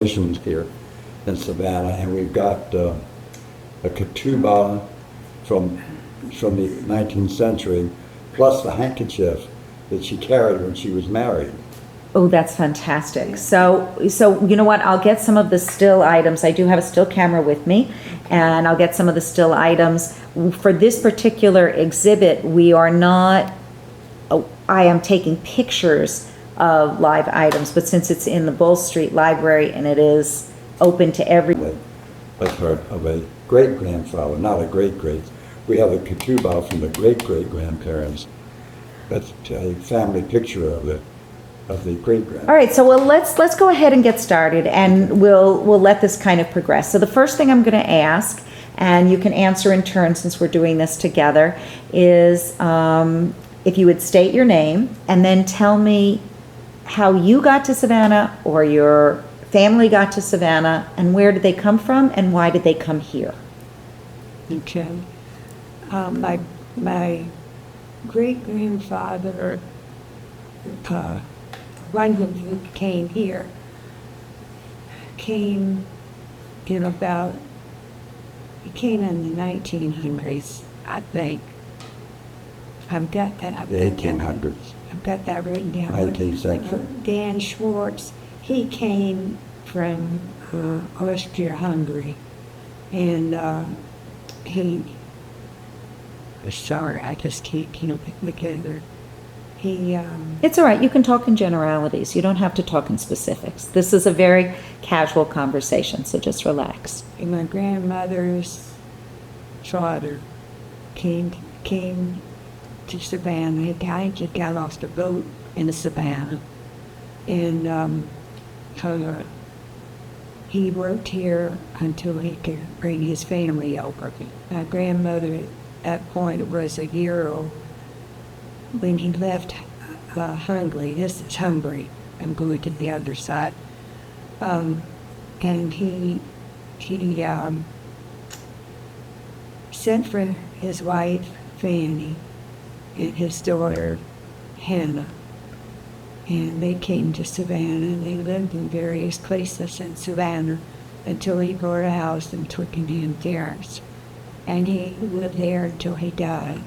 here in Savannah, and we've got a ketubah from the 19th century, plus the handkerchief that she carried when she was married. Oh, that's fantastic. So you know what? I'll get some of the still items. I do have a still camera with me, and I'll get some of the still items. For this particular exhibit, we are not, I am taking pictures of live items, but since it's in the Bull Street Library and it is open to everyone. Of a great-grandfather, not a great-great. We have a ketubah from the great-great-grandparents. That's a family picture of the great-grand. All right, so let's go ahead and get started, and we'll let this kind of progress. So the first thing I'm going to ask, and you can answer in turn since we're doing this together, is if you would state your name and then tell me how you got to Savannah or your family got to Savannah, and where did they come from and why did they come here? Okay. My great-grandfather, one who came here, came in the 1900s, I think. I've got that. The 1800s. I've got that written down. 19th century. Dan Schwartz, he came from Austria-Hungary, and sorry, I just can't keep it together. It's all right. You can talk in generalities. You don't have to talk in specifics. This is a very casual conversation, so just relax. My grandmother's father came to Savannah. He just got off the boat in the Savannah, and he worked here until he could bring his family over. My grandmother at that point was a year old when he left Hungary. This is Hungary. I'm going to the other side. And he sent for his wife, Fanny, and his daughter, Hannah. And they came to Savannah, and they lived in various places in Savannah until he bought a house and took him in theirs. And he lived there until he died.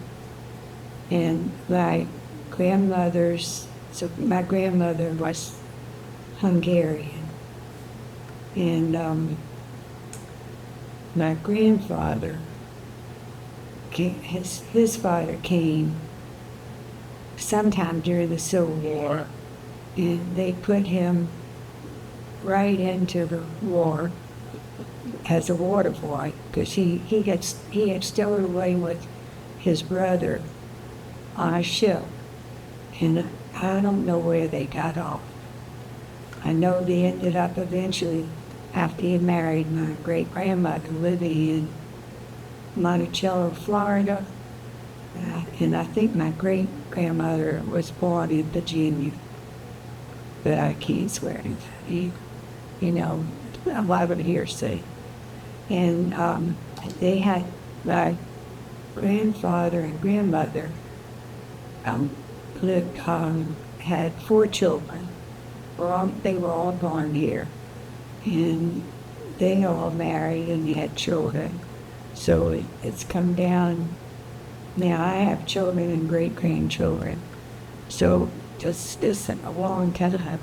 And my grandmother was Hungarian. And my grandfather, his father came sometime during the Civil War, and they put him right into the war as a water boy, because he had stowed away with his brother on a ship, and I don't know where they got off. I know they ended up eventually, after he married my great-grandmother, living in Monticello, Florida, and I think my great-grandmother was born in Virginia, but I can't swear to that. You know, a lot of hearsay. And they had, my grandfather and grandmother had 4 children. They were all born here. And they all married and had children. So it's come down. Now I have children and great-grandchildren. So just this a long time.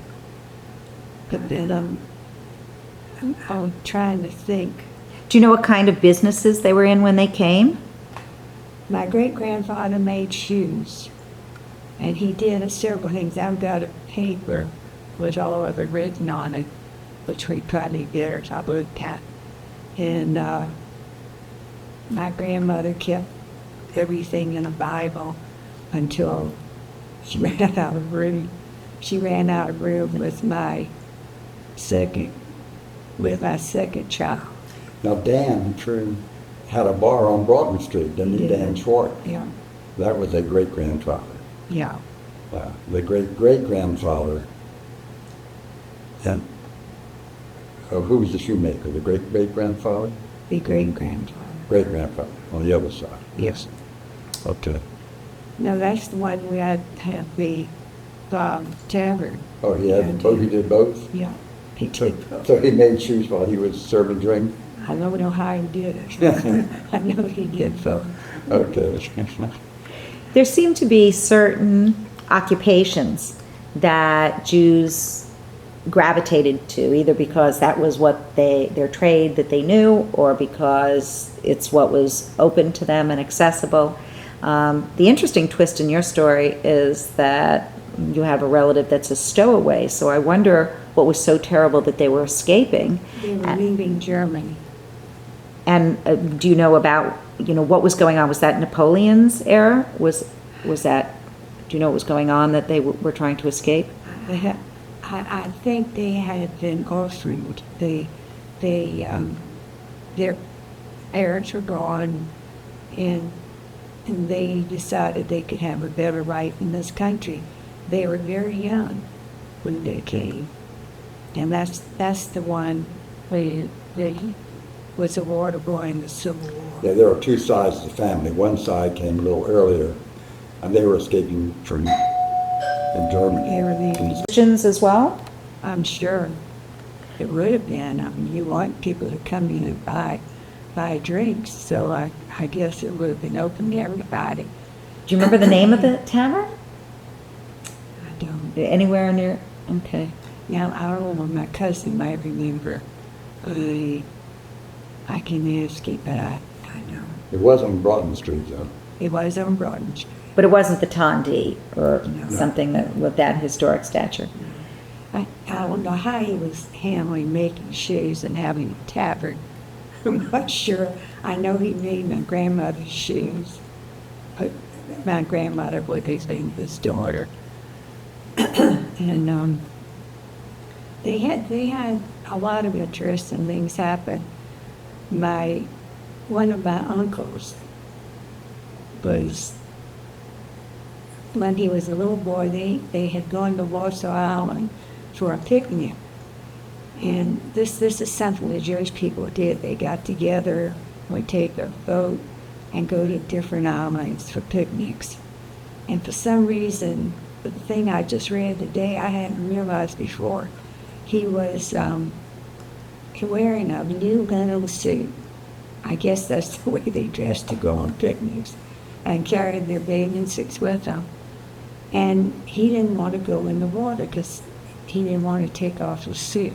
But then I'm trying to think. Do you know what kind of businesses they were in when they came? My great-grandfather made shoes, and he did several things. I've got a paper with all of it written on it, which we probably get I looked at. And my grandmother kept everything in a Bible until she ran out of room. She ran out of room with my second child. Now, Dan had a bar on Broadway Street, didn't he? Dan Schwartz. Yeah. That was a great-grandfather. Yeah. The great-great-grandfather, and who was the shoemaker? The great-great-grandfather? The great-grandfather. Great-grandfather, on the other side. Yes. Okay. No, that's the one we had the tavern. Oh, he had both? He did both? Yeah. He did both. So he made shoes while he was serving drink? I don't know how he did it. I know he did both. Okay. There seem to be certain occupations that Jews gravitated to, either because that was what their trade that they knew, or because it's what was open to them and accessible. The interesting twist in your story is that you have a relative that's a stowaway, so I wonder what was so terrible that they were escaping. They were leaving Germany. And do you know about, what was going on? Was that Napoleon's era? Was that, do you know what was going on that they were trying to escape? I think they had been orphaned. Their parents were gone, and they decided they could have a better life in this country. They were very young when they came, and that's the one that was a war boy in the Civil War. Yeah, there are two sides to the family. One side came a little earlier, and they were escaping from in Germany. They were leaving. Christians as well? I'm sure it would have been. I mean, you want people to come in and buy drinks, so I guess it would have been open to everybody. Do you remember the name of the tavern? I don't. Anywhere near? Okay. Now, I don't know, my cousin might remember. I can ask it, but I don't. It was on Broughton Street, though. It was on Broad Street. But it wasn't the Tandy or No. something that with that historic stature. I don't know how he was handling making shoes and having a tavern. I'm not sure. I know he made my grandmother's shoes. But my grandmother was his daughter. And they had a lot of interesting things happen. One of my uncles was, when he was a little boy, they had gone to Warsaw Island for a picnic. And this is something the Jewish people did. They got together, would take a boat, and go to different islands for picnics. And for some reason, the thing I just read today, I hadn't realized before, he was wearing a new little suit. I guess that's the way they dressed to go on picnics, and carried their bathing suits with them. And he didn't want to go in the water because he didn't want to take off his suit.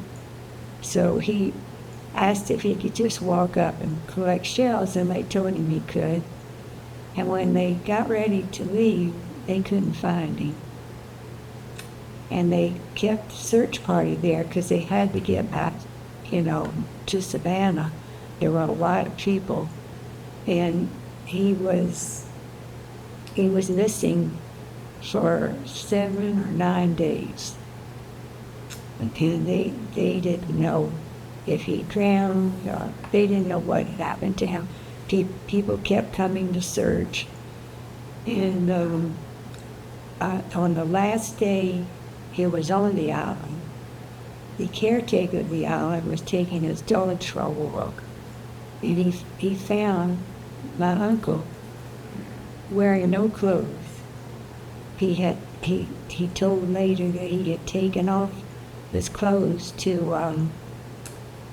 So he asked if he could just walk up and collect shells, and they told him he could. And when they got ready to leave, they couldn't find him. And they kept a search party there because they had to get back, to Savannah. There were a lot of people. And he was missing for 7 or 9 days. And they didn't know if he drowned, or they didn't know what had happened to him. People kept coming to search. And on the last day he was on the island, the caretaker of the island was taking his dogs for a walk. And he found my uncle wearing no clothes. He told later that he had taken off his clothes to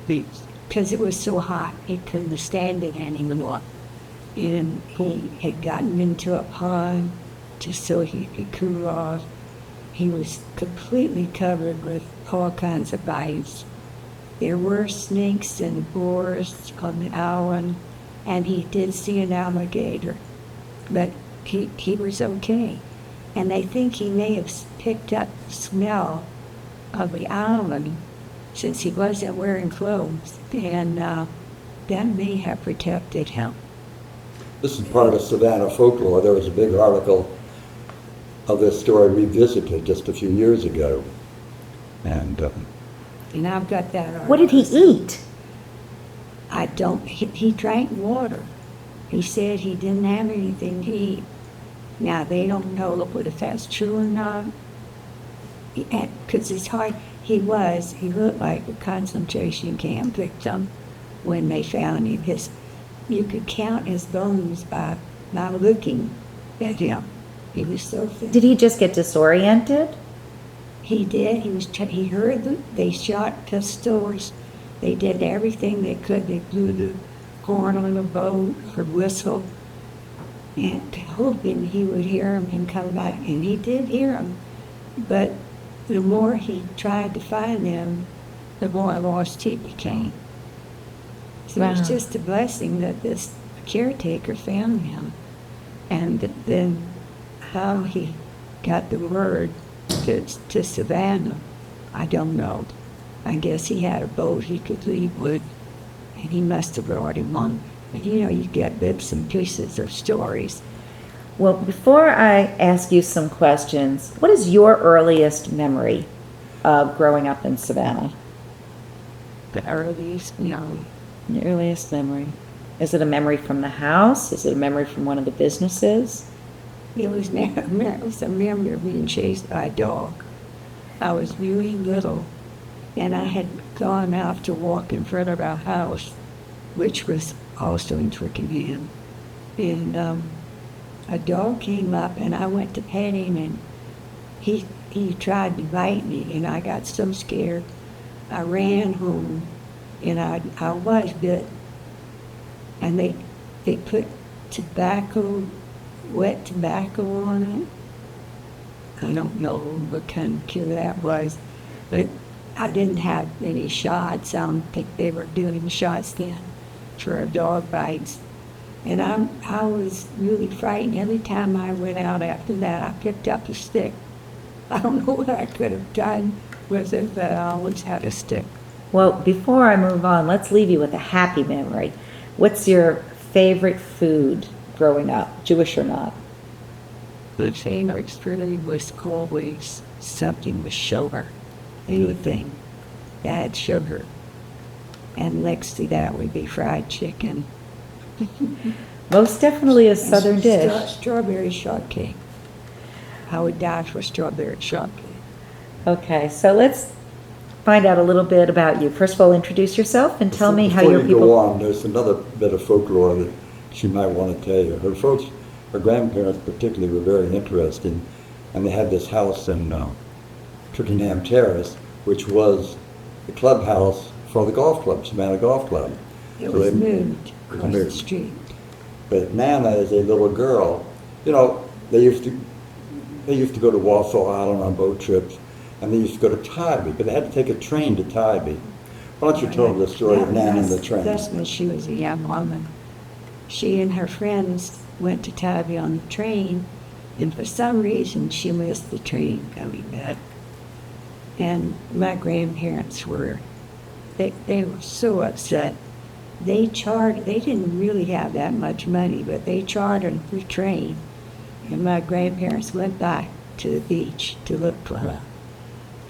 because it was so hot he couldn't stand it anymore. And he had gotten into a pond just so he could cool off. He was completely covered with all kinds of bites. There were snakes and boars on the island, and he did see an alligator, but he was okay. And they think he may have picked up the smell of the island since he wasn't wearing clothes, and that may have protected him. This is part of the Savannah folklore. There was a big article of this story revisited just a few years ago. And I've got that article. What did he eat? He drank water. He said he didn't have anything to eat. Now, they don't know if that's true or not, because it's hard. He looked like a concentration camp victim when they found him. You could count his bones by looking at him. He was so thin. Did he just get disoriented? He did. He heard they shot pistols. They did everything they could. They blew the horn on the boat or whistle, and hoping he would hear him and come back. And he did hear him, but the more he tried to find them, the more lost he became. So it was Wow. just a blessing that this caretaker found him, and then how he got the word to Savannah, I don't know. I guess he had a boat he could leave with, and he must have brought him on. But you get bits and pieces of stories. Well, before I ask you some questions, what is your earliest memory of growing up in Savannah? The earliest, Your earliest memory. Is it a memory from the house? Is it a memory from one of the businesses? it was a memory of being chased by a dog. I was really little, and I had gone out to walk in front of our house, which was also in Twickenham. And a dog came up, and I went to pet him, and he tried to bite me, and I got so scared. I ran home, and I was bit. And they put wet tobacco on it. I don't know what kind of cure that was, but I didn't have any shots. I don't think they were doing shots then for dog bites. And I was really frightened. Every time I went out after that, I picked up a stick. I don't know what I could have done with it, but I always had a stick. Well, before I move on, let's leave you with a happy memory. What's your favorite food growing up, Jewish or not? The favorite food was always something with sugar. Anything that had sugar. And next to that would be fried chicken. Most definitely a southern And dish. Strawberry shortcake. I would die for strawberry shortcake. Okay, so let's find out a little bit about you. First of all, introduce yourself and tell me how Before your you go people... on, there's another bit of folklore that she might want to tell you. Her grandparents particularly were very interesting, and they had this house in Twickenham Terrace, which was the clubhouse for the golf club, Savannah Golf Club. It So was they- moved was across the moved. street. But Nana, as a little girl, they used to go to Warsaw Island on boat trips, and they used to go to Tybee, but they had to take a train to Tybee. Why don't you tell them the story of Nana and the train? That's when she was a young woman. She and her friends went to Tybee on the train, and for some reason she missed the train coming back. And my grandparents they were so upset. They didn't really have that much money, but they chartered the train, and my grandparents went back to the beach to look for her.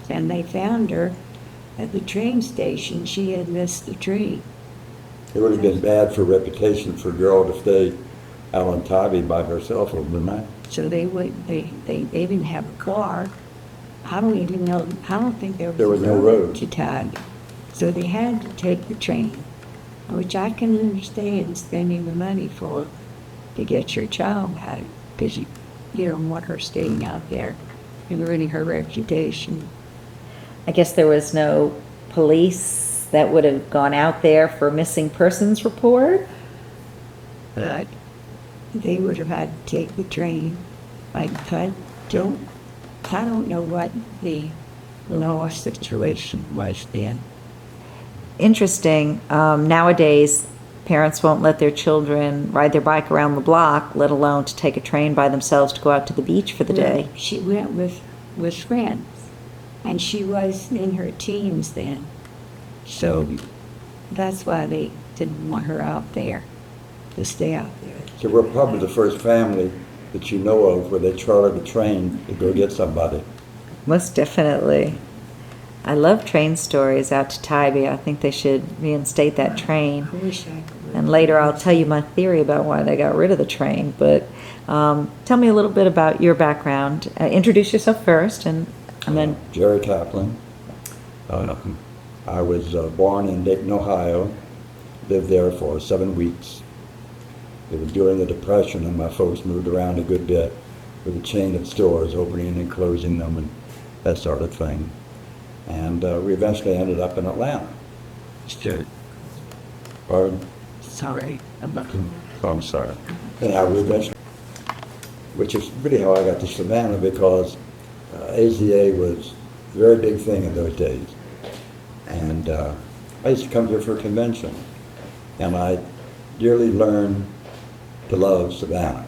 And they found her at the train station. She had missed the train. It would have been bad for reputation for a girl to stay out on Tybee by herself overnight. So they didn't have a car. I don't even know, I don't think there There was was a no road. to Tybee. So they had to take the train, which I can understand spending the money for to get your child out, because you don't want her staying out there and ruining her reputation. I guess there was no police that would have gone out there for a missing persons report? But they would have had to take the train. I don't know what the law situation was then. Interesting. Nowadays, parents won't let their children ride their bike around the block, let alone to take a train by themselves to go out to the beach for the day. She went with friends, and she was in her teens then. So that's why they didn't want her out there, to stay out there. So we're probably the first family that you know of where they chartered a train to go get somebody. Most definitely. I love train stories out to Tybee. I think they should reinstate that train. I wish I could. And later I'll tell you my theory about why they got rid of the train. But tell me a little bit about your background. Introduce yourself first, and then... Jerry Caplan. I was born in Dayton, Ohio. Lived there for 7 weeks. It was during the Depression, and my folks moved around a good bit with a chain of stores, opening and closing them. And that sort of thing. And we eventually ended up in Atlanta. Sure. Pardon? Sorry. Oh, I'm sorry. And I eventually, which is really how I got to Savannah, because AZA was a very big thing in those days. And I used to come here for a convention, and I dearly learned to love Savannah.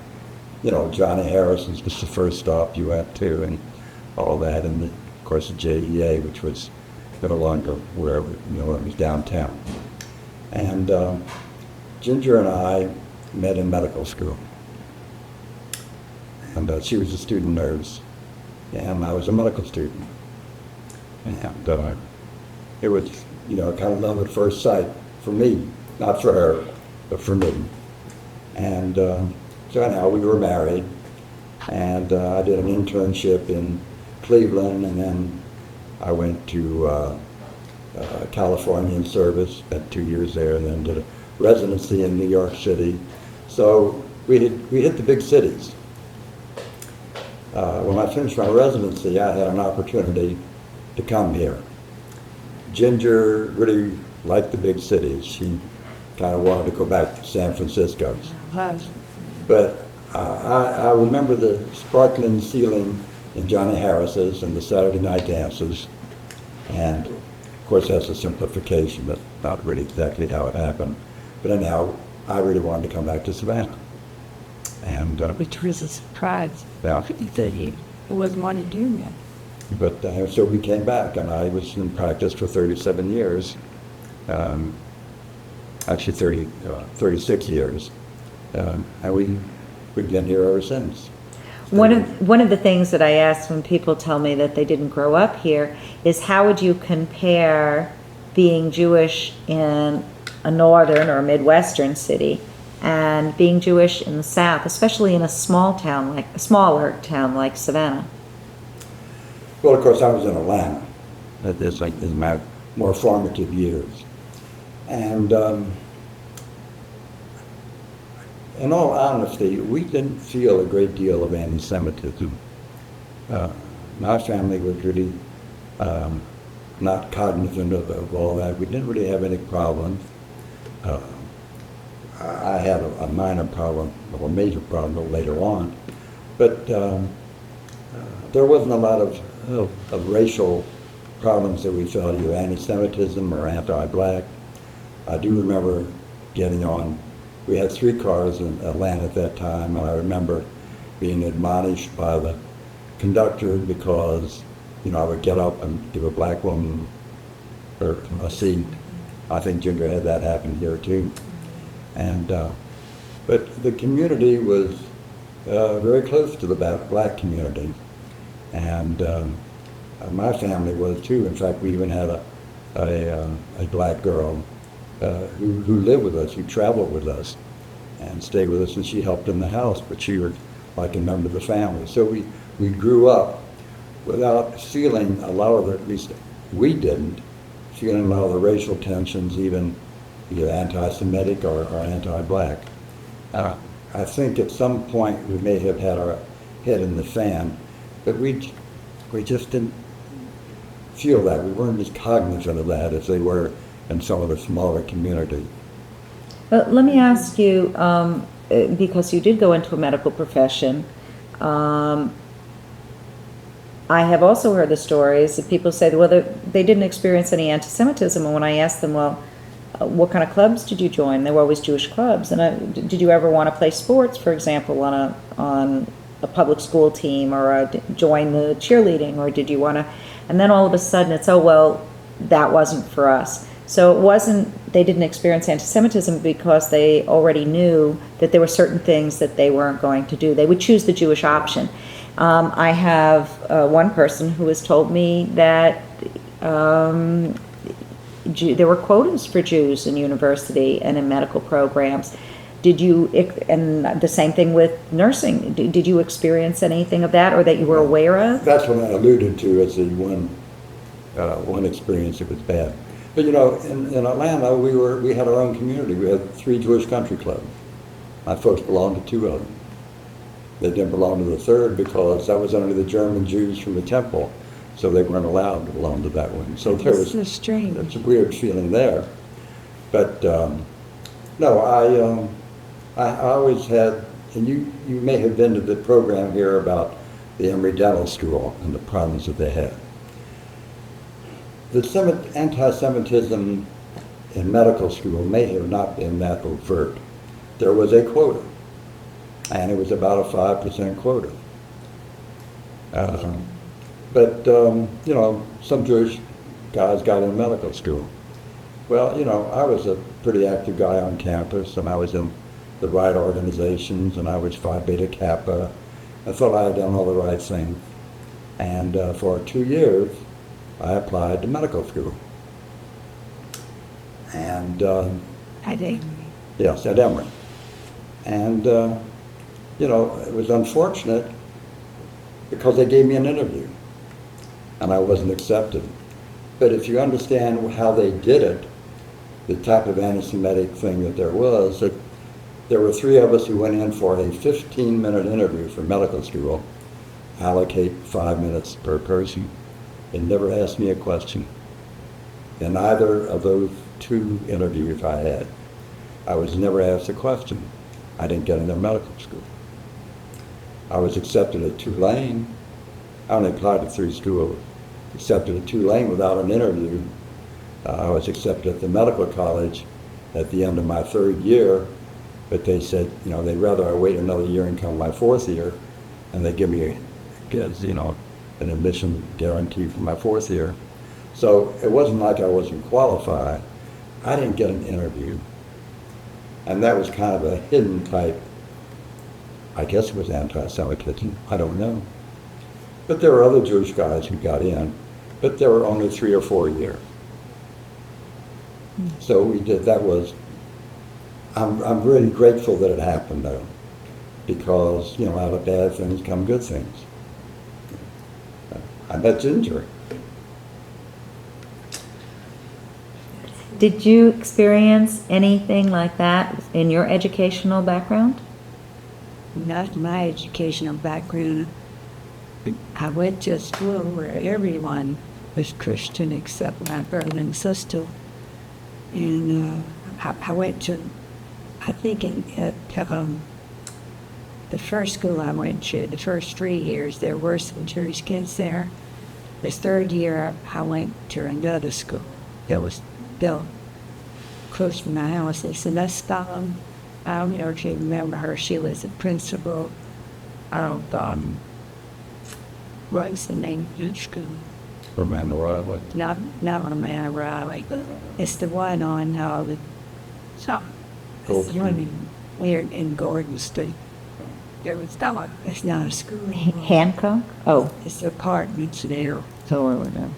You know, Johnny Harrison's was the first stop you went to, and all that, and of course the JEA, which was no longer wherever, you know, it was downtown. And Ginger and I met in medical school. And she was a student nurse, and I was a medical student. And it was, you know, kind of love at first sight for me, not for her, but for me. And so anyhow, we were married, and I did an internship in Cleveland, and then I went to California in service, spent 2 years there, and then did a residency in New York City. So we hit the big cities. When I finished my residency, I had an opportunity to come here. Ginger really liked the big cities. She kind of wanted to go back to San Francisco. But I remember the sparkling ceiling in Johnny Harris's and the Saturday night dances. And of course, that's a simplification. That's not really exactly how it happened. But anyhow, I really wanted to come back to Savannah. And Which was a surprise. yeah. That he wasn't wanting to do that. But so we came back, and I was in practice for 37 years. Actually 36 years. And we've been here ever since. One of the things that I ask when people tell me that they didn't grow up here is, how would you compare being Jewish in a northern or a Midwestern city and being Jewish in the South, especially in a smaller town like Savannah? Well, of course, I was in Atlanta. That's like in my more formative years. And in all honesty, we didn't feel a great deal of anti-Semitism. My family was really not cognizant of all that. We didn't really have any problems. I had a minor problem, or a major problem later on, but there wasn't a lot of racial problems that we felt, either anti-Semitism or anti-black. I do remember getting on. We had 3 cars in Atlanta at that time, and I remember being admonished by the conductor because, you know, I would get up and give a black woman a seat. I think Ginger had that happen here too. And but the community was very close to the black community, and my family was too. In fact, we even had a black girl who lived with us, who traveled with us and stayed with us, and she helped in the house, but she was like a member of the family. So we grew up without feeling a lot of at least we didn't, feeling a lot of the racial tensions, even either anti-Semitic or anti-black. I think at some point we may have had our head in the fan, but we just didn't feel that. We weren't as cognizant of that as they were in some of the smaller communities. But let me ask you, because you did go into a medical profession, I have also heard the stories that people say, well, they didn't experience any anti-Semitism, and when I asked them, well, what kind of clubs did you join? They were always Jewish clubs. And did you ever want to play sports, for example, on a public school team, or join the cheerleading, or did you want to? And then all of a sudden it's, oh, well, that wasn't for us. So it wasn't, they didn't experience anti-Semitism because they already knew that there were certain things that they weren't going to do. They would choose the Jewish option. I have one person who has told me that there were quotas for Jews in university and in medical programs. Did you, and the same thing with nursing, did you experience anything of that, or that you were aware of? That's what I alluded to as the one experience that was bad. But you know, in Atlanta, we had our own community. We had 3 Jewish country clubs. My folks belonged to 2 of them. They didn't belong to the third because that was only the German Jews from the temple. so they weren't allowed to belong to that one. So there It's was so strange. there's a weird feeling there. But no, I always had, and you may have been to the program here about the Emory Dental School and the problems that they had. The anti-Semitism in medical school may have not been that overt. There was a quota, and it was about a 5% quota. But you know, some Jewish guys got in medical school. Well, you know, I was a pretty active guy on campus, and I was in the right organizations, and I was Phi Beta Kappa. I thought I had done all the right things. And for 2 years, I applied to medical school. And I think yes, at Emory. And you know, it was unfortunate because they gave me an interview, and I wasn't accepted. But if you understand how they did it, the type of anti-Semitic thing that there was, that there were 3 of us who went in for a 15-minute interview for medical school, allocate 5 minutes per person. They never asked me a question. In either of those 2 interviews I had, I was never asked a question. I didn't get into medical school. I was accepted at Tulane. I only applied to 3 schools. Accepted at Tulane without an interview. I was accepted at the medical college at the end of my 3rd year, but they said, you know, they'd rather I wait another year and come my 4th year, and they give me, you know, an admission guarantee for my 4th year. So it wasn't like I wasn't qualified. I didn't get an interview. And that was kind of a hidden type, I guess it was anti-Semitism, I don't know. But there were other Jewish guys who got in, but there were only 3 or 4 a year. So we did, that was, I'm really grateful that it happened though, because, you know, out of bad things come good things. I met Ginger. Did you experience anything like that in your educational background? not my educational background. I went to a school where everyone was Christian except my brother and sister. And I went to, I think the first school I went to, the first 3 years, there were some Jewish kids there. The third year, I went to another school that was built close to my house. They said, let's stop them. I don't know if you remember her. She was a principal. What's the name of the school? Amanda Riley. Not Amanda Riley. It's the one on the so. It's the one in Gordon State. There was not. It's not a school. Hancock? Oh. It's apartments there. So or whatever.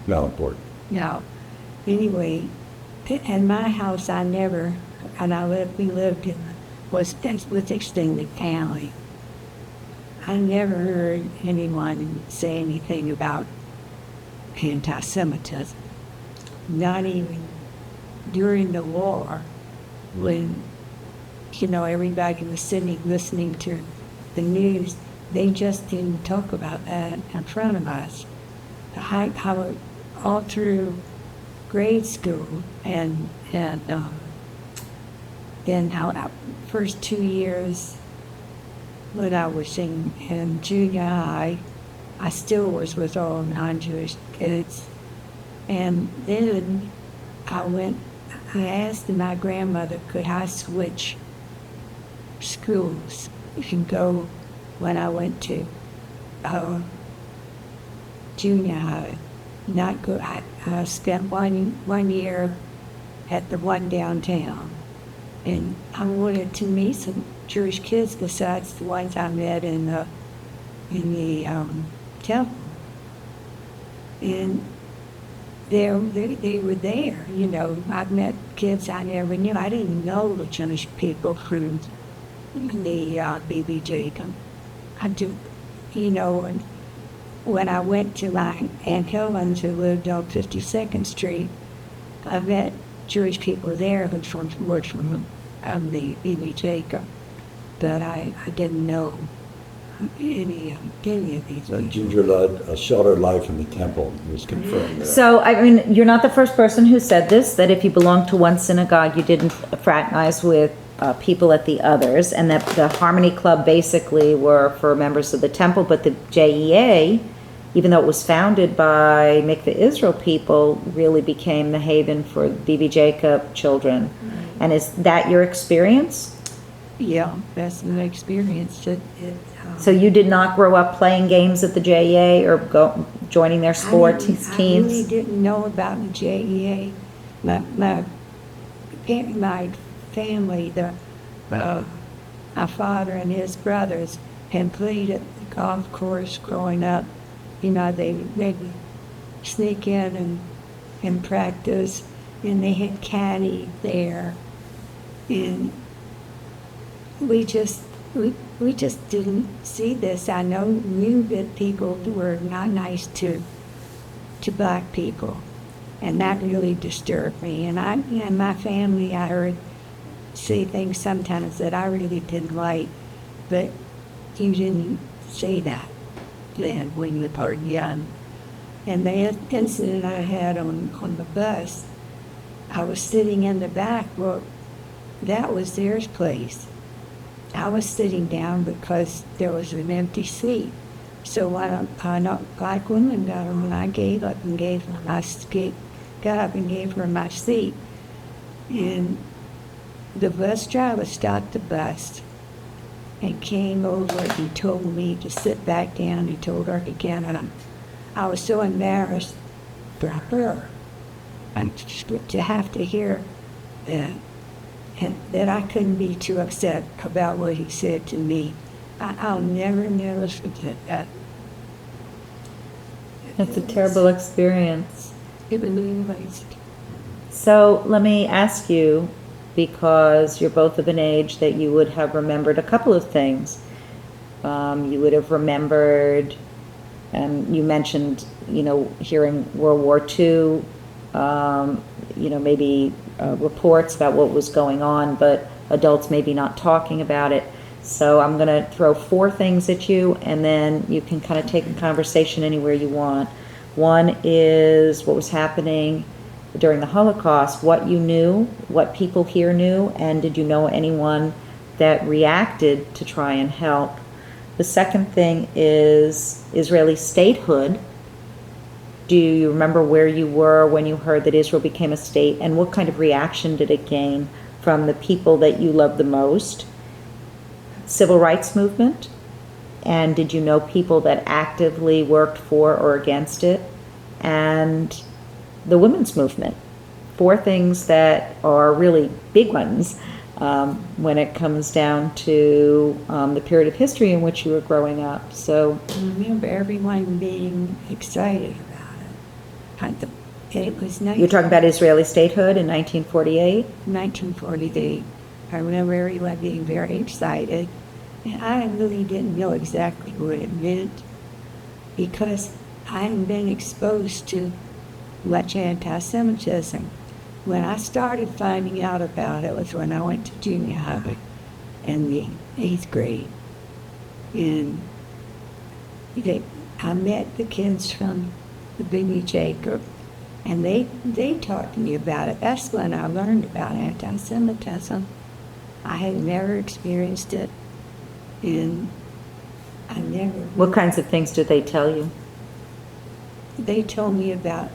Not important. Now, anyway, in my house, we lived in, was with extended family. I never heard anyone say anything about anti-Semitism. Not even during the war, when, everybody was sitting listening to the news, they just didn't talk about that in front of us. I would, all through grade school and then first 2 years when I was in junior high, I still was with all non-Jewish kids. And then I asked my grandmother, could I switch schools and go when I went to junior high. Not go. I spent one year at the one downtown, and I wanted to meet some Jewish kids besides the ones I met in the temple. And they were there. I met kids I never knew. I didn't know the Jewish people from the BBJ. I do, and when I went to my Aunt Helen's, who lived on 52nd Street, I met Jewish people there who were from the BBJ, but I didn't know any of these So people. Ginger led a sheltered life in the temple. It was confirmed there. So, I mean, you're not the first person who said this, that if you belonged to one synagogue, you didn't fraternize with people at the others, and that the Harmony Club basically were for members of the temple, but the JEA, even though it was founded by Mikveh Israel people, really became the haven for B.B. Jacob children. And is that your experience? Yeah, that's an experience. So you did not grow up playing games at the JEA or joining their sports I really teams? didn't know about the JEA. My family, my father and his brothers had played at the golf course growing up. You know, they'd sneak in and practice, and they had caddy there. And we just didn't see this. I knew that people were not nice to black people, and that really disturbed me. And my family, I heard say things sometimes that I really didn't like, but you didn't say that then when you were young. And the incident I had on the bus, I was sitting in the back. Well, that was their place. I was sitting down because there was an empty seat. So when a black woman got her, when I got up and gave her my seat, and the bus driver stopped the bus and came over and told me to sit back down. He told her again, and I was so embarrassed for her and to have to hear that. And that I couldn't be too upset about what he said to me. I'll never forget that. It's a terrible experience. It was amazing. So let me ask you, because you're both of an age that you would have remembered a couple of things. You would have remembered, you mentioned, hearing World War II, maybe reports about what was going on, but adults maybe not talking about it. So I'm going to throw 4 things at you, and then you can kind of take the conversation anywhere you want. One is what was happening during the Holocaust, what you knew, what people here knew, and did you know anyone that reacted to try and help? The second thing is Israeli statehood. Do you remember where you were when you heard that Israel became a state, and what kind of reaction did it gain from the people that you love the most? Civil rights movement, and did you know people that actively worked for or against it? And the women's movement. 4 things that are really big ones when it comes down to the period of history in which you were growing up. So I remember everyone being excited about it. It was you're talking about Israeli statehood in 1948? 1948. I remember everyone being very excited. And I really didn't know exactly what it meant because I hadn't been exposed to much anti-Semitism. When I started finding out about it was when I went to junior high in the 8th grade. And I met the kids from the B.B. Jacob, and they talked to me about it. That's when I learned about anti-Semitism. I had never experienced it, and I never... What kinds of things did they tell you? They told me about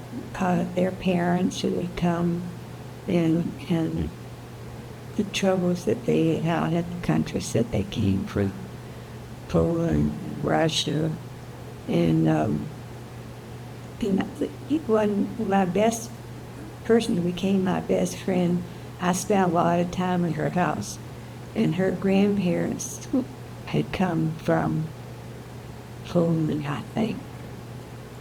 their parents who had come and the troubles that they had in the countries that they came from, Poland, Russia, and my best person who became my best friend, I spent a lot of time in her house, and her grandparents had come from Poland, I think,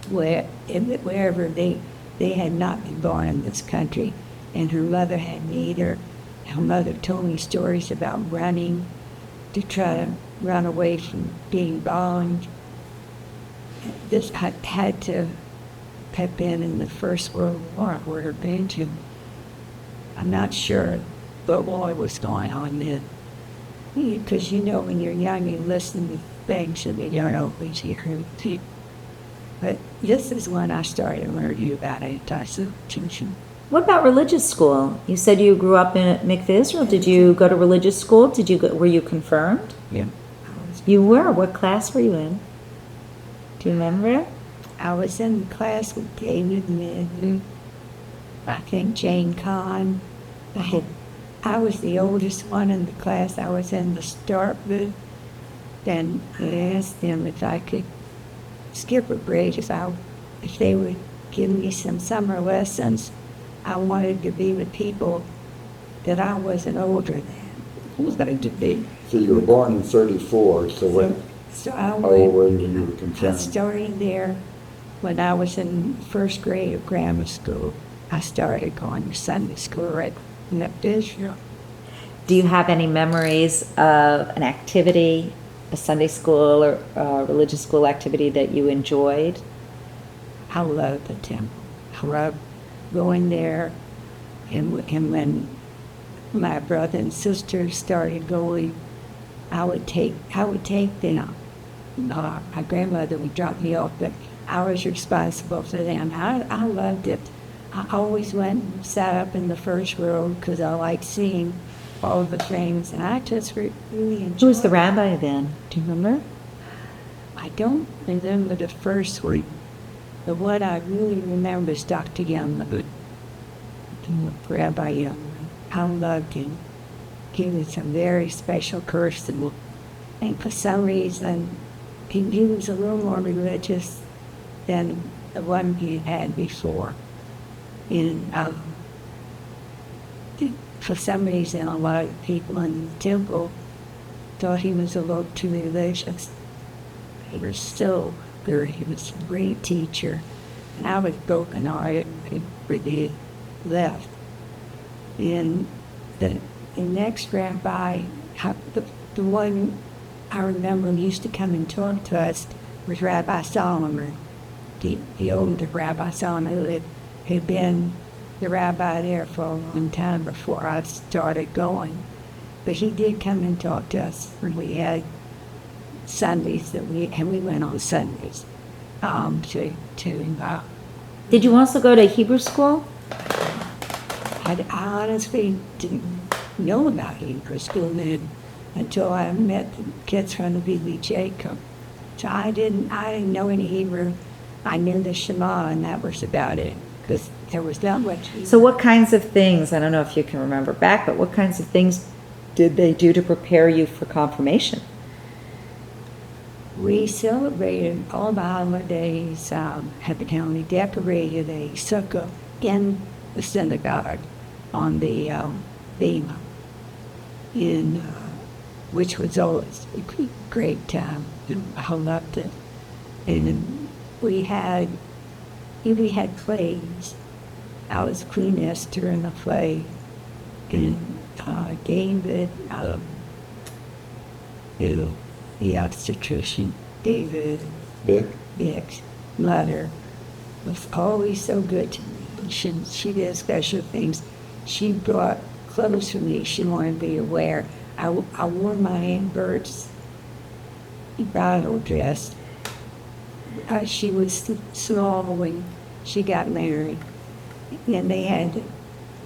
wherever they had not been born in this country, and her mother had made her. Her mother told me stories about running to try to run away from being bombed. This had to have been in the First World War where her Benjamin. I'm not sure the war was going on then. Because when you're young, you listen to things that they don't always hear. But this is when I started learning about anti-Semitism. What about religious school? You said you grew up in McVisral. Did you go to religious school? Were you confirmed? Yeah. You were. What class were you in? Do you remember? I was in class with David Midden, I think Jane Kahn. I was the oldest one in the class. I was in the start booth. Then I asked them if I could skip a grade, if they would give me some summer lessons. I wanted to be with people that I wasn't older than. Who's going to be? So you were born in 34, so what, So I how old were went, you when you were I confirmed? started there when I was in first grade of grammar school. I started going to Sunday school at McVisral. Do you have any memories of an activity, a Sunday school or religious school activity that you enjoyed? I love the temple. I love going there, and when my brother and sister started going, I would take them. My grandmother would drop me off, but I was responsible for them. I loved it. I always went and sat up in the first row because I liked seeing all the things, and I just really enjoyed Who was the it. rabbi then? Do you remember? I don't remember the first one. The one I really remember is Dr. Young, Rabbi Young. I loved him. He was a very special person. And for some reason, he was a little more religious than the one he had before. And for some reason, a lot of people in the temple thought he was a little too religious. He was so good. He was a great teacher. And I was broken-hearted when he left. And the next rabbi, the one I remember used to come and talk to us was Rabbi Solomon, the older Rabbi Solomon, who had been the rabbi there for a long time before I started going. But he did come and talk to us when we had Sundays and we went on Sundays Did you also go to Hebrew school? I honestly didn't know about Hebrew school then until I met the kids from the B.B. Jacob. So I didn't know any Hebrew. I knew the Shema, and that was about it, because there was not much Hebrew. So what kinds of things, I don't know if you can remember back, but what kinds of things did they do to prepare you for confirmation? We celebrated all the holidays at the county, decorated a sukkah in the synagogue on the Bema, which was always a great time. I loved it. And we had plays. I was Queen Esther in the play, and David, the obstetrician, David, Vic's mother, was always so good to me. She did special things. She brought clothes for me she wanted me to wear. I wore my Aunt Bert's bridal dress. She was small when she got married, and they had to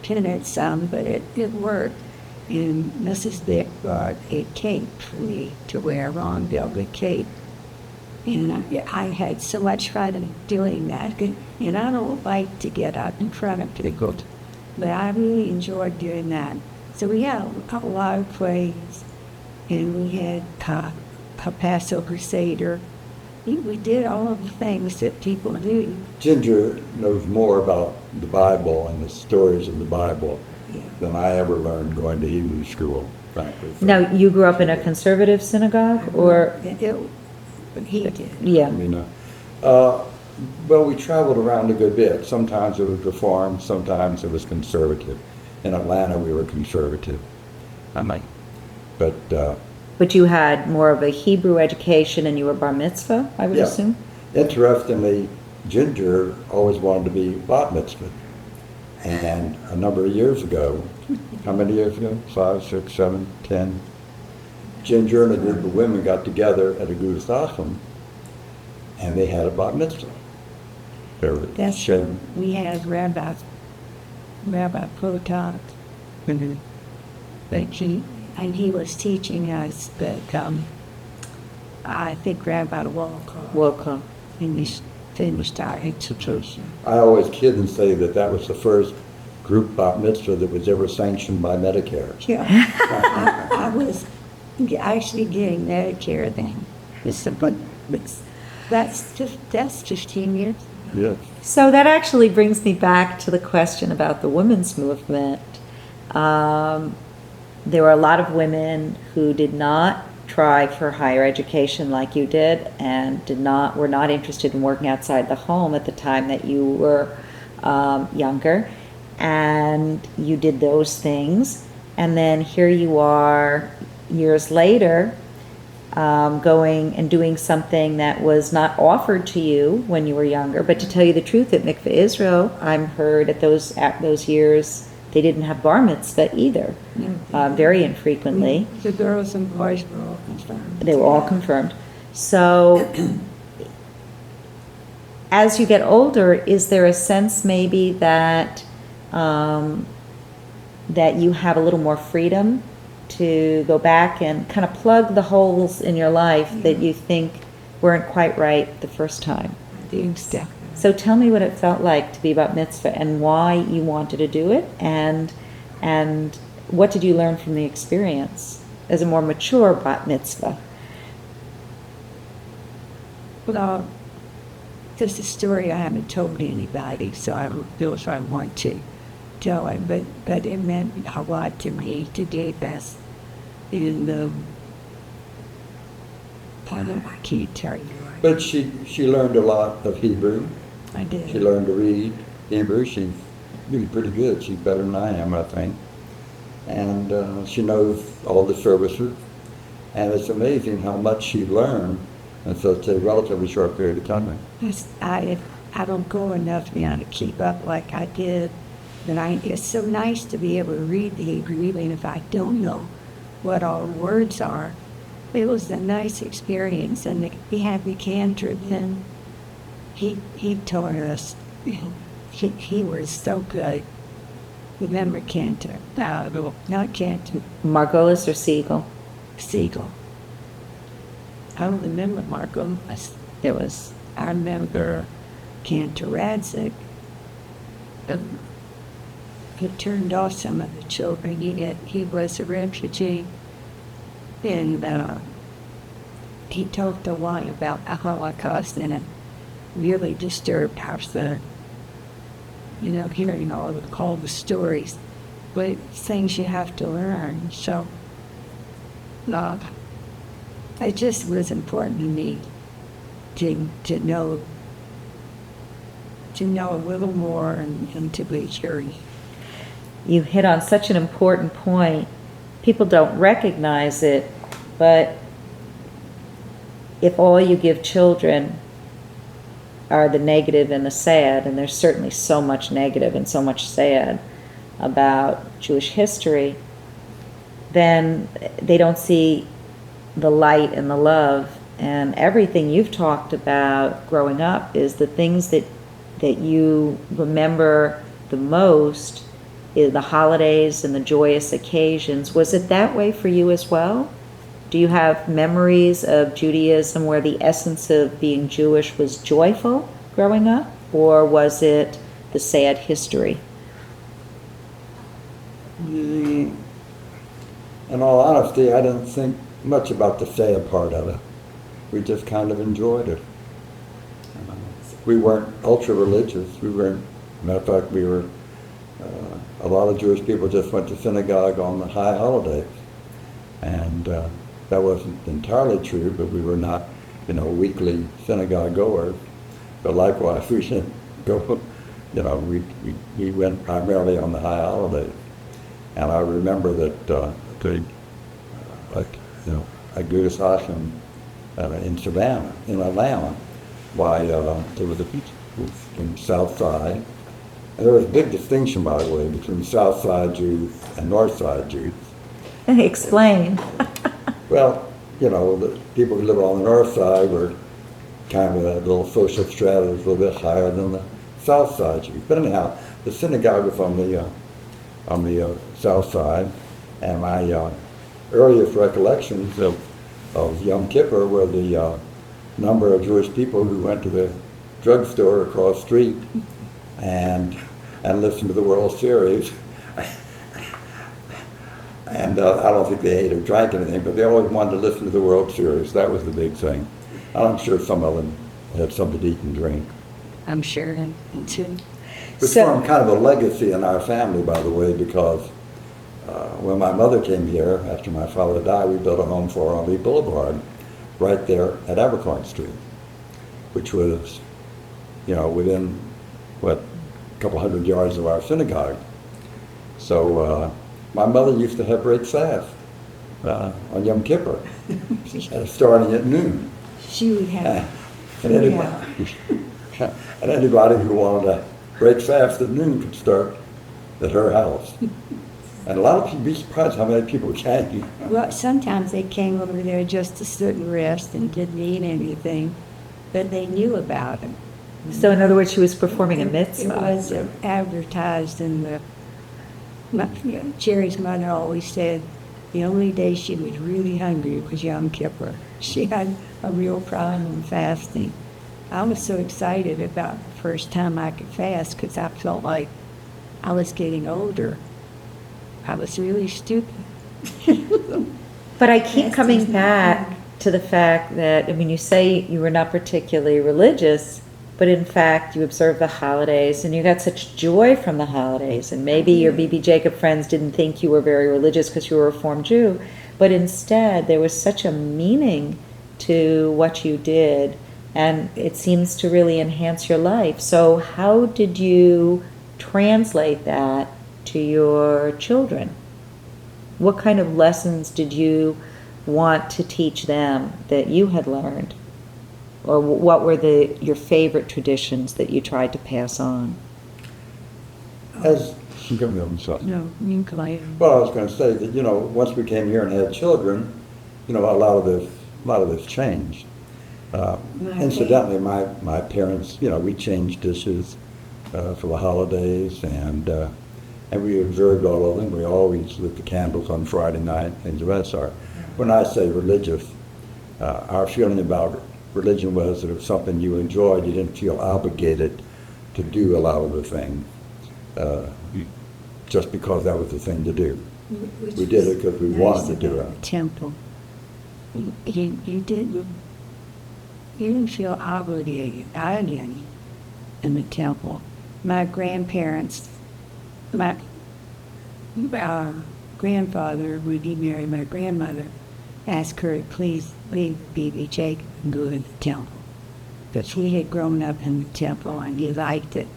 pin it some, but it worked. And Mrs. Vick brought a cape for me to wear, a long velvet cape. And I had so much fun doing that. And I don't like to get up in front of people, but I really enjoyed doing that. So we had a lot of plays, and we had a Passover Seder. We did all of the things that people do. Ginger knows more about the Bible and the stories of the Bible than I ever learned going to Hebrew school, frankly. Now, you grew up in a conservative synagogue, or? He did. Yeah. I mean, well, we traveled around a good bit. Sometimes it was Reformed, sometimes it was conservative. In Atlanta, we were conservative. But you had more of a Hebrew education and you were bar mitzvah, I would Yeah. assume? Interestingly, Ginger always wanted to be bat mitzvah. And a number of years ago, how many years ago? 5, 6, 7, 10? Ginger and a group of women got together at a Gudas ashram, and they had a bat mitzvah. That's Shem. we had Rabbi Protot, but he was teaching us that I think Rabbi Walker finished our education. I always kid and say that that was the first group bat mitzvah that was ever sanctioned by Medicare. Yeah, I was actually getting Medicare then. That's 15 years. Yes. So that actually brings me back to the question about the women's movement. There were a lot of women who did not try for higher education like you did, and were not interested in working outside the home at the time that you were younger, and you did those things, and then here you are years later, going and doing something that was not offered to you when you were younger. But to tell you the truth, at Mikveh Israel, I'm heard at those years, they didn't have bar mitzvah either, very infrequently. The girls and boys were all confirmed. They were all confirmed. So as you get older, is there a sense maybe that that you have a little more freedom to go back and kind of plug the holes in your life that you think weren't quite right the first time? So tell me what it felt like to be bat mitzvah and why you wanted to do it, and what did you learn from the experience as a more mature bat mitzvah? Well, this is a story I haven't told anybody, so I don't feel if I want to tell it, but it meant a lot to me to do this. And I can't tell you. But she learned a lot of Hebrew. I did. She learned to read Hebrew. She's really pretty good. She's better than I am, I think. And she knows all the services. And it's amazing how much she learned in such a relatively short period of time. I don't go enough now to keep up like I did. But it's so nice to be able to read the Hebrew, even if I don't know what all the words are. It was a nice experience, and we had the cantor then. He told us he was so good. Remember Cantor? No, not Cantor. Margolis or Siegel? Siegel. I don't remember Margolis. It was. I remember Cantor Radzik. He turned off some of the children. He was a refugee. And he talked a lot about the Holocaust, and it really disturbed our son. Hearing all the stories, but it's things you have to learn. So, it just was important to me to know a little more and to be curious. You hit on such an important point. People don't recognize it, but if all you give children are the negative and the sad, and there's certainly so much negative and so much sad about Jewish history, then they don't see the light and the love. And everything you've talked about growing up is the things that you remember the most, is the holidays and the joyous occasions. Was it that way for you as well? Do you have memories of Judaism where the essence of being Jewish was joyful growing up, or was it the sad history? In all honesty, I didn't think much about the sad part of it. We just kind of enjoyed it. We weren't ultra-religious. Matter of fact, we were, a lot of Jewish people just went to synagogue on the high holidays. And that wasn't entirely true, but we were not, weekly synagogue goers. But likewise, we didn't go, we went primarily on the high holidays. And I remember that at Gudas Ashram in Savannah, in Atlanta, there was a beach in South Side. And there was a big distinction, by the way, between South Side Jews and North Side Jews. Explain. Well, the people who live on the north side were kind of a little social strata was a little bit higher than the south side. But anyhow, the synagogue was on the south side, and my earliest recollections of Yom Kippur were the number of Jewish people who went to the drugstore across the street and listened to the World Series. And I don't think they ate or drank anything, but they always wanted to listen to the World Series. That was the big thing. And I'm sure some of them had something to eat and drink. I'm sure, too. It's So- formed kind of a legacy in our family, by the way, because when my mother came here, after my father died, we built a home for her on Lee Boulevard, right there at Abercorn Street, which was, within, a couple hundred yards of our synagogue. So my mother used to have break fast on Yom Kippur, starting at noon. She would have, And anybody who wanted to break fast at noon could start at her house. And a lot of people, be surprised how many people came. well, sometimes they came over there just to sit and rest and didn't eat anything, but they knew about it. So in other words, she was performing a It mitzvah. was advertised in Jerry's mother always said the only day she was really hungry was Yom Kippur. She had a real problem fasting. I was so excited about the first time I could fast because I felt like I was getting older. I was really stupid. But I keep Yes, coming isn't it? back to the fact that, you say you were not particularly religious, but in fact you observed the holidays and you got such joy from the holidays. And maybe your B.B. Jacob friends didn't think you were very religious because you were a Reformed Jew, but instead there was such a meaning to what you did, and it seems to really enhance your life. So how did you translate that to your children? What kind of lessons did you want to teach them that you had learned? Or what were your favorite traditions that you tried to pass on? As I'm sorry. No, you can like Well, I was going to say that once we came here and had children, a lot of this changed. Incidentally, my parents, we changed dishes for the holidays, and we observed all of them. We always lit the candles on Friday night, things of that sort. When I say religious, our feeling about religion was that if something you enjoyed, you didn't feel obligated to do a lot of the things, just because that was the thing to do. We did it because we wanted to do it. Temple. You didn't feel obligated. I didn't in the temple. My grandparents, my grandfather, when he married my grandmother, asked her to please leave B.B. Jacob and go to the temple. But he had grown up in the temple and he liked it.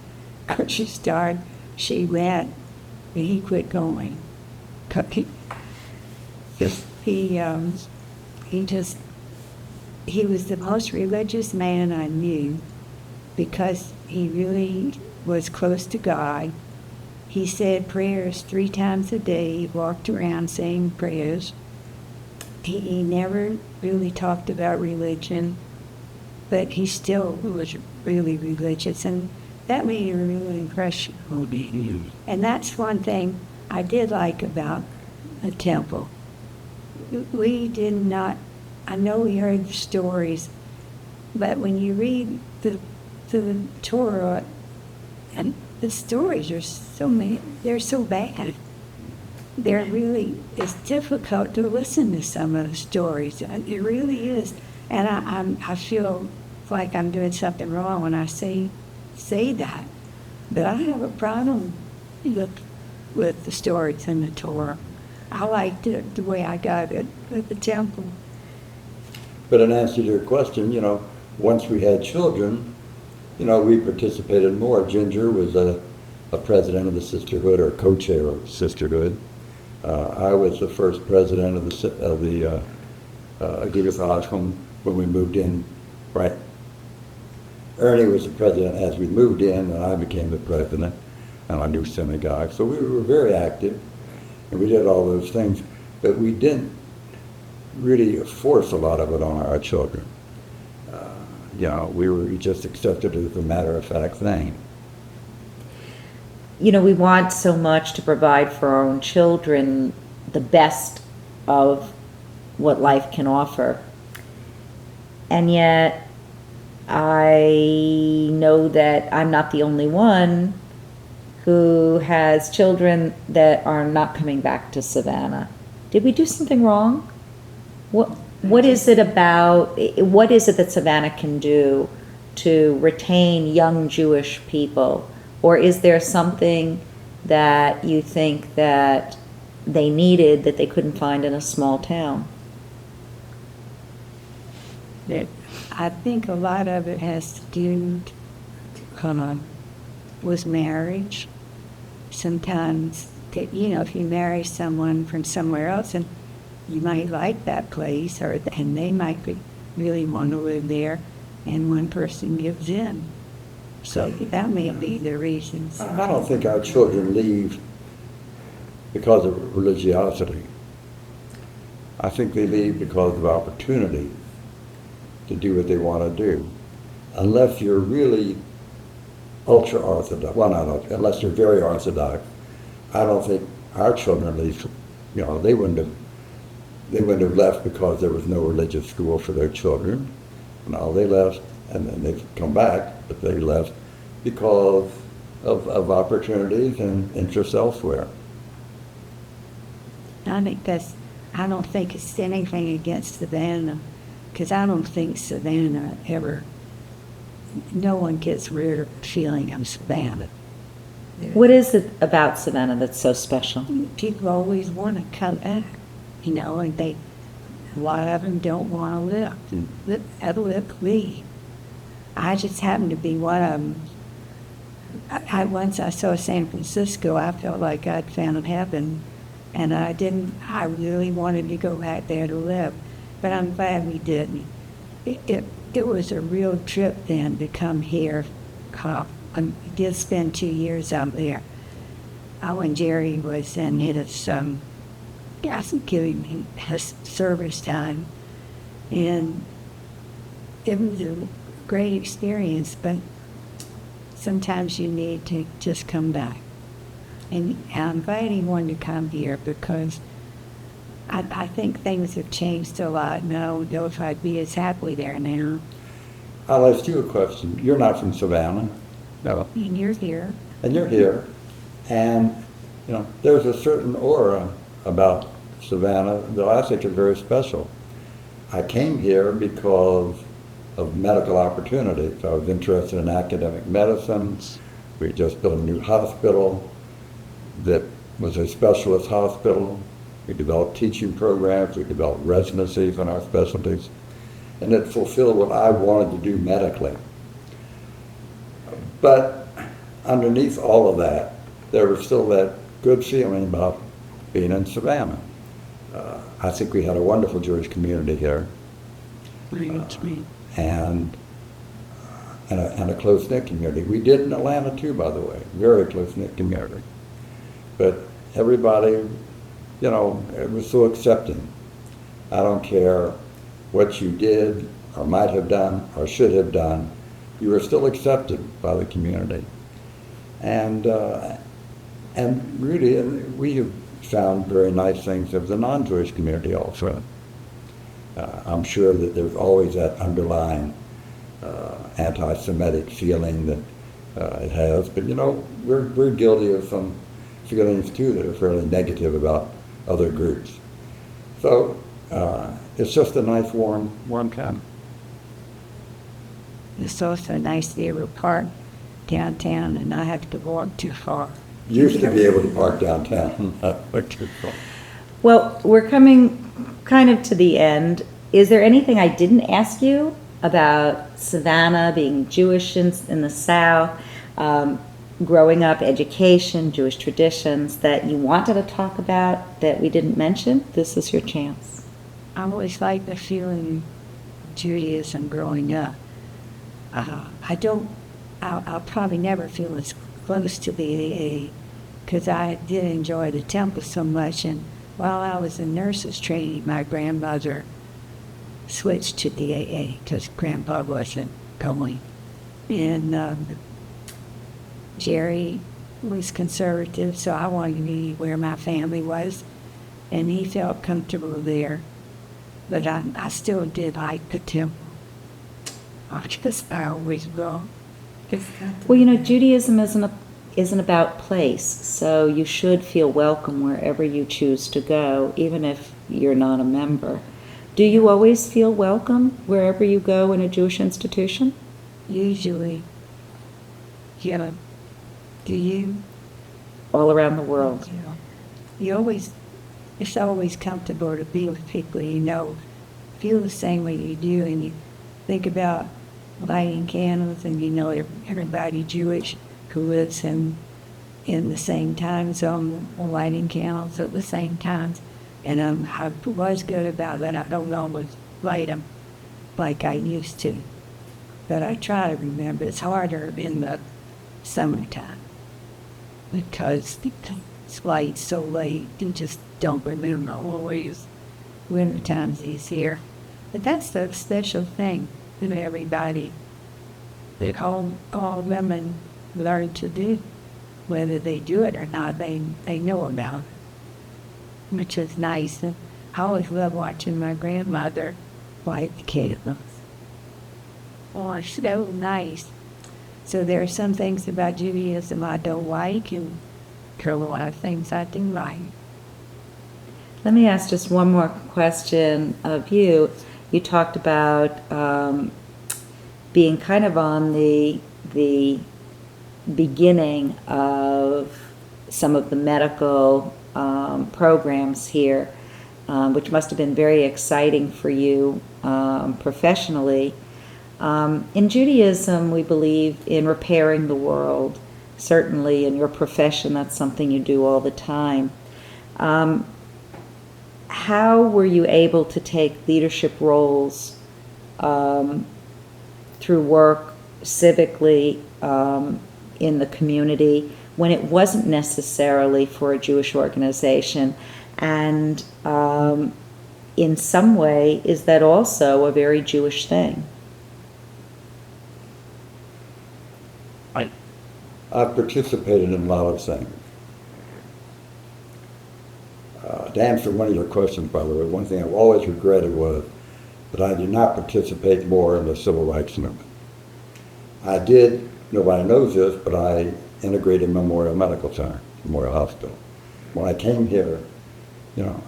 When she started, she went, but he quit going. 'Cause he was the most religious man I knew because he really was close to God. He said prayers 3 times a day. He walked around saying prayers. He never really talked about religion, but he still was really religious, and that made a real impression on me. And that's one thing I did like about the temple. We did not, I know we heard the stories, but when you read the Torah, and the stories are so many, they're so bad. It's difficult to listen to some of the stories. It really is. And I feel like I'm doing something wrong when I say that. But I have a problem with the stories in the Torah. I liked it the way I got it at the temple. But in answer to your question, once we had children, we participated more. Ginger was a president of the sisterhood, or co-chair of the sisterhood. I was the first president of the Agudas Ashram when we moved in. Right. Ernie was the president as we moved in, and I became the president of our new synagogue. So we were very active, and we did all those things. But we didn't really force a lot of it on our children. We just accepted it as a matter-of-fact thing. We want so much to provide for our own children the best of what life can offer. And yet, I know that I'm not the only one who has children that are not coming back to Savannah. Did we do something wrong? What is it that Savannah can do to retain young Jewish people? Or is there something that you think that they needed that they couldn't find in a small town? I think a lot of it has to do with marriage. Sometimes, if you marry someone from somewhere else, and you might like that place, and they might really want to live there, and one person gives in. So that may be the reasons. I don't think our children leave because of religiosity. I think they leave because of opportunity to do what they want to do. Unless you're really ultra-Orthodox, unless you're very Orthodox, I don't think our children leave, they wouldn't have left because there was no religious school for their children. No, they left, and then they've come back, but they left because of opportunities and interests elsewhere. I don't think it's anything against Savannah, because I don't think Savannah no one gets rid of the feeling of Savannah. What is it about Savannah that's so special? People always want to come back, and a lot of them don't want to leave. I just happen to be one of them. Once I saw San Francisco, I felt like I'd found heaven, and I really wanted to go back there to live, but I'm glad we didn't. It was a real trip then to come here. I did spend 2 years out there. When Jerry was in his giving me his service time, and it was a great experience, but sometimes you need to just come back. And I'm glad he wanted to come here because I think things have changed a lot, and I don't know if I'd be as happy there now. I'll ask you a question. You're not from Savannah. No. And you're here. And you're here. And, there's a certain aura about Savannah that I think is very special. I came here because of medical opportunities. I was interested in academic medicine. We just built a new hospital that was a specialist hospital. We developed teaching programs. We developed residencies in our specialties. And it fulfilled what I wanted to do medically. But underneath all of that, there was still that good feeling about being in Savannah. I think we had a wonderful Jewish community here. And a close-knit community. We did in Atlanta too, by the way, very close-knit community. But everybody, it was so accepting. I don't care what you did or might have done or should have done, you were still accepted by the community. And really, we have found very nice things of the non-Jewish community also. I'm sure that there's always that underlying anti-Semitic feeling that it has, but we're guilty of some feelings too that are fairly negative about other groups. So it's just a nice warm town. It's also nice to be able to park downtown and not have to walk too far. Used to be able to park downtown, not too far. Well, we're coming kind of to the end. Is there anything I didn't ask you about Savannah, being Jewish in the South, growing up, education, Jewish traditions that you wanted to talk about that we didn't mention? This is your chance. I always liked the feeling of Judaism growing up. I'll probably never feel as close to the AA because I did enjoy the temple so much, and while I was in nurses training, my grandmother switched to the AA because Grandpa wasn't going. And Jerry was conservative, so I wanted to be where my family was, and he felt comfortable there. But I still did like the temple. I always go. Well, you know, Judaism isn't about place, so you should feel welcome wherever you choose to go, even if you're not a member. Do you always feel welcome wherever you go in a Jewish institution? Usually, yeah. Do you? All around the world. It's always comfortable to be with people you know, feel the same way you do, and you think about lighting candles, and you know everybody Jewish who lives in the same time zone, lighting candles at the same time. And I was good about that. I don't always light them like I used to, but I try to remember. It's harder in the summertime because it's light so late. You just don't remember always. Wintertime's easier. But that's the special thing that everybody, that all women learn to do. Whether they do it or not, they know about it, which is nice. And I always love watching my grandmother light the candles. Oh, it's so nice. So there are some things about Judaism I don't like, and there are a lot of things I do like. Let me ask just one more question of you. You talked about being kind of on the beginning of some of the medical programs here, which must have been very exciting for you professionally. In Judaism, we believe in repairing the world. Certainly in your profession, that's something you do all the time. How were you able to take leadership roles through work civically in the community when it wasn't necessarily for a Jewish organization? And in some way, is that also a very Jewish thing? I've participated in a lot of things. To answer one of your questions, by the way, one thing I've always regretted was that I did not participate more in the civil rights movement. I did, nobody knows this, but I integrated Memorial Medical Center, Memorial Hospital. When I came here,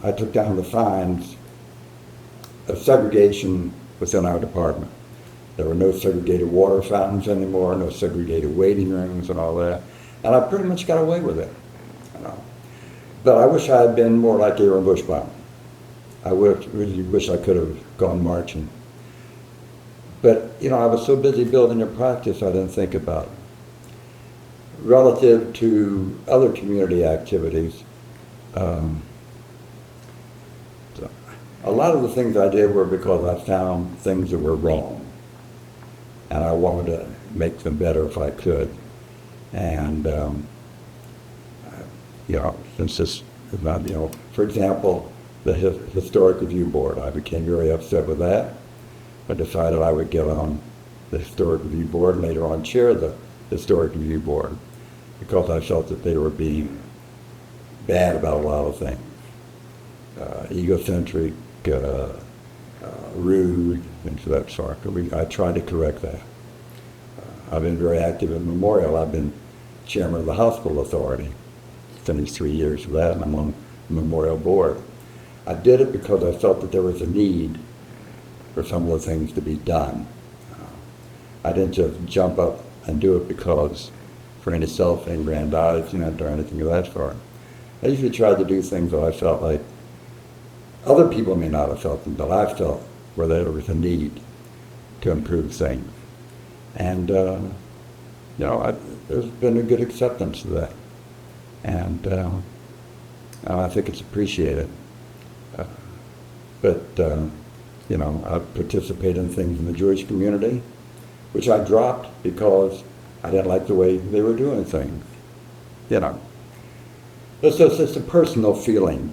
I took down the signs of segregation within our department. There were no segregated water fountains anymore, no segregated waiting rooms and all that. And I pretty much got away with it. But I wish I had been more like Aaron Bushbaum. I really wish I could have gone marching. But, I was so busy building a practice, I didn't think about it. Relative to other community activities, a lot of the things I did were because I found things that were wrong. And I wanted to make them better if I could. And, since this is not, for example, the Historic Review Board, I became very upset with that. I decided I would get on the Historic Review Board and later on chair the Historic Review Board because I felt that they were being bad about a lot of things. Egocentric, rude, things of that sort. I tried to correct that. I've been very active in Memorial. I've been chairman of the Hospital Authority. Finished 3 years of that, and I'm on the Memorial Board. I did it because I felt that there was a need for some of the things to be done. I didn't just jump up and do it because for any self-aggrandizement or anything of that sort. I usually tried to do things that I felt like other people may not have felt them, but I felt where there was a need to improve things. And, there's been a good acceptance of that. And I think it's appreciated. But I participate in things in the Jewish community, which I dropped because I didn't like the way they were doing things. It's just a personal feeling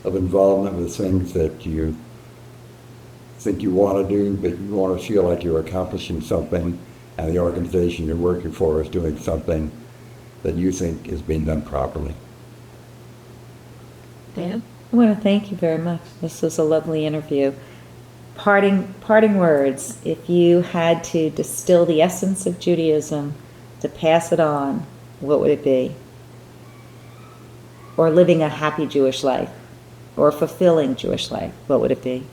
of involvement with things that you think you want to do, but you want to feel like you're accomplishing something, and the organization you're working for is doing something that you think is being done properly. Dan? I want to thank you very much. This was a lovely interview. Parting words. If you had to distill the essence of Judaism to pass it on, what would it be? Or living a happy Jewish life, or a fulfilling Jewish life, what would it be?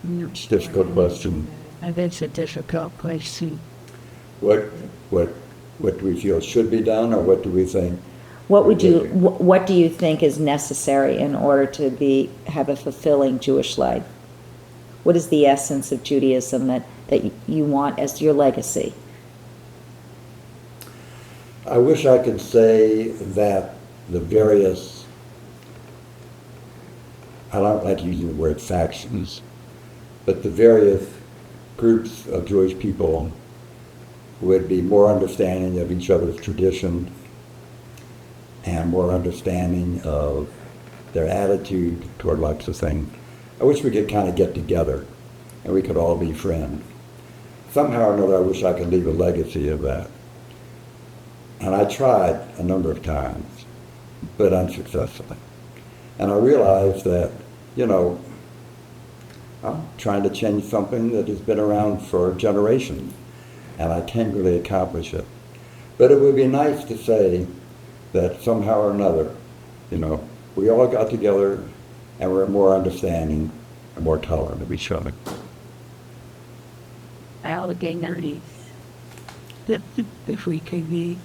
It's a difficult question. That's a difficult question. What do we feel should be done, or what do we think? What do you think is necessary in order to have a fulfilling Jewish life? What is the essence of Judaism that you want as your legacy? I wish I could say that the various, I don't like using the word factions, but the various groups of Jewish people would be more understanding of each other's traditions and more understanding of their attitude toward lots of things. I wish we could kind of get together and we could all be friends. Somehow or another, I wish I could leave a legacy of that. And I tried a number of times, but unsuccessfully. And I realized that, I'm trying to change something that has been around for generations, and I can't really accomplish it. But it would be nice to say that somehow or another, we all got together and we're more understanding and more tolerant of each other. Allegheny. If we could be,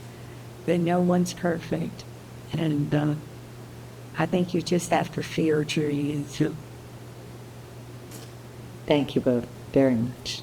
then no one's perfect. And I think you just have to fear Judaism. Thank you both very much.